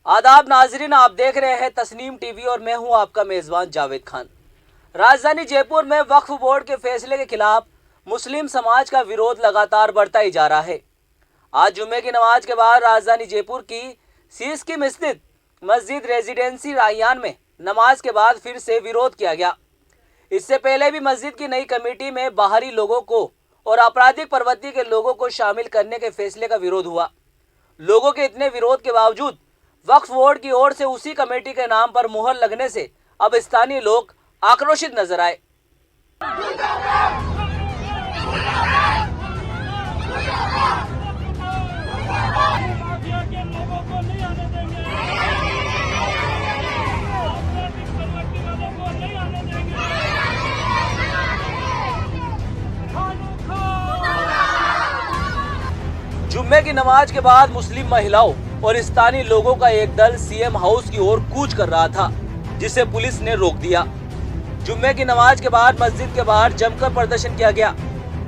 आदाब नाजरीन, आप देख रहे हैं तस्नीम टीवी और मैं हूं आपका मेजबान जावेद खान। राजधानी जयपुर में वक्फ बोर्ड के फैसले के खिलाफ मुस्लिम समाज का विरोध लगातार बढ़ता ही जा रहा है। आज जुम्मे की नमाज के बाद राजधानी जयपुर की सीएसके में स्थित मस्जिद रेजिडेंसी राययान में नमाज के बाद फिर से विरोध किया गया। इससे पहले भी मस्जिद की नई कमेटी में बाहरी लोगों को और आपराधिक प्रवृत्ति के लोगों को शामिल करने के फैसले का विरोध हुआ। लोगों के इतने विरोध के बावजूद वक्फ बोर्ड की ओर से उसी कमेटी के नाम पर मुहर लगने से अब स्थानीय लोग आक्रोशित नजर आए। जुम्मे की नमाज के बाद मुस्लिम महिलाओं और स्थानीय लोगों का एक दल सीएम हाउस की ओर कूच कर रहा था, जिसे पुलिस ने रोक दिया। जुम्मे की नमाज के बाद मस्जिद के बाहर जमकर प्रदर्शन किया गया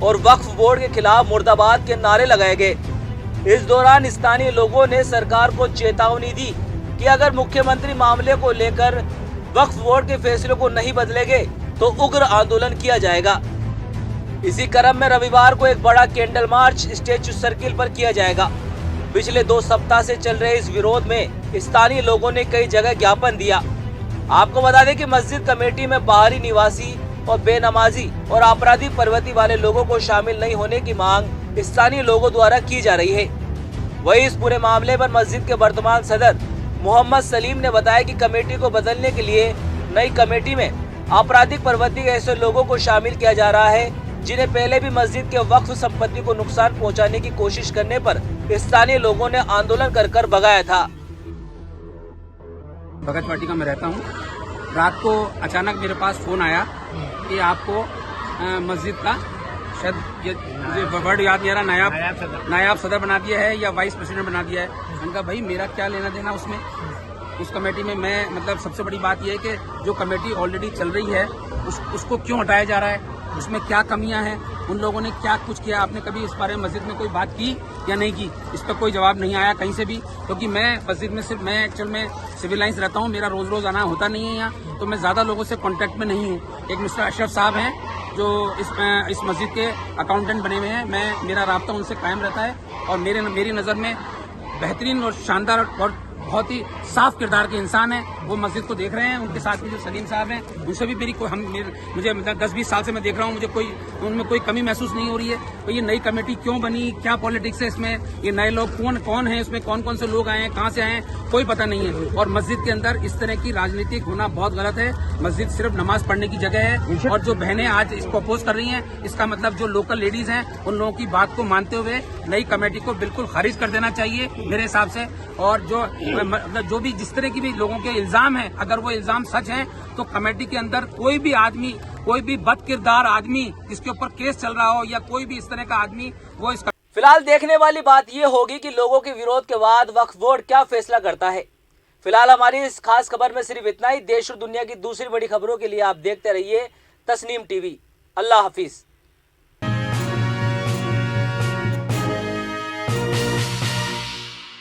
और वक्फ बोर्ड के खिलाफ मुर्दाबाद के नारे लगाए गए। इस दौरान स्थानीय लोगों ने सरकार को चेतावनी दी कि अगर मुख्यमंत्री मामले को लेकर वक्फ बोर्ड के फैसले को नहीं बदलेंगे तो उग्र आंदोलन किया जाएगा। इसी क्रम में रविवार को एक बड़ा कैंडल मार्च स्टैच्यू सर्किल पर किया जाएगा। पिछले 2 सप्ताह से चल रहे इस विरोध में स्थानीय लोगों ने कई जगह ज्ञापन दिया। आपको बता दें कि मस्जिद कमेटी में बाहरी निवासी और बेनमाजी और आपराधिक प्रवृत्ति वाले लोगों को शामिल नहीं होने की मांग स्थानीय लोगों द्वारा की जा रही है। वहीं इस पूरे मामले पर मस्जिद के वर्तमान सदर मोहम्मद सलीम ने बताया कि कमेटी को बदलने के लिए नई कमेटी में आपराधिक प्रवृत्ति के ऐसे लोगों को शामिल किया जा रहा है जिन्हें पहले भी मस्जिद के वक्फ संपत्ति को नुकसान पहुंचाने की कोशिश करने पर स्थानीय लोगों ने आंदोलन कर भगाया था। भगत वाटिका में रहता हूँ। रात को अचानक मेरे पास फोन आया कि आपको मस्जिद का शायद मुझे वर्ड याद नहीं आ रहा, नायाब सदर बना दिया है या वाइस प्रेसिडेंट बना दिया है। मैंने कहा भाई मेरा क्या लेना देना उसमें, उस कमेटी में मैं मतलब सबसे बड़ी बात यह है कि जो कमेटी ऑलरेडी चल रही है उसको क्यों हटाया जा रहा है, उसमें क्या कमियां हैं, उन लोगों ने क्या कुछ किया। आपने कभी इस बारे में मस्जिद में कोई बात की या नहीं की? इस पर कोई जवाब नहीं आया कहीं से भी, क्योंकि मैं मस्जिद में सिर्फ मैं एक्चुअल में सिविल लाइन्स रहता हूँ, मेरा रोज आना होता नहीं है यहाँ, तो मैं ज्यादा लोगों से कांटेक्ट में नहीं हूँ। एक मिस्टर अशरफ साहब हैं जो इस मस्जिद के अकाउंटेंट बने हुए हैं, मेरा राब्ता उनसे कायम रहता है और मेरी नज़र में बेहतरीन और शानदार और बहुत ही साफ किरदार के इंसान हैं। वो मस्जिद को देख रहे हैं, उनके साथ में जो सलीम साहब हैं उनसे भी मुझे मतलब 10-20 साल से मैं देख रहा हूँ, मुझे उनमें कोई कमी महसूस नहीं हो रही है। तो ये नई कमेटी क्यों बनी, क्या पॉलिटिक्स है इसमें, ये नए लोग कौन हैं, इसमें कौन से लोग आए हैं, कहाँ से आए हैं, कोई पता नहीं है। और मस्जिद के अंदर इस तरह की राजनीतिक होना बहुत गलत है। मस्जिद सिर्फ नमाज पढ़ने की जगह है और जो बहनें आज इसको अपोज कर रही हैं, इसका मतलब जो लोकल लेडीज हैं उन लोगों की बात को मानते हुए नई कमेटी को बिल्कुल खारिज कर देना चाहिए मेरे हिसाब से। और जो भी जिस तरह की भी लोगों के इल्जाम हैं, अगर वो इल्जाम सच हैं तो कमेटी के अंदर कोई भी आदमी, कोई भी बदकिरदार आदमी जिसके ऊपर केस चल रहा हो या कोई भी इस तरह का आदमी वो इस फिलहाल देखने वाली बात ये होगी कि लोगों के विरोध के बाद वक्फ बोर्ड क्या फैसला करता है। फिलहाल हमारी इस खास खबर में सिर्फ इतना ही। देश और दुनिया की दूसरी बड़ी खबरों के लिए आप देखते रहिए तस्नीम टीवी। अल्लाह हाफिज।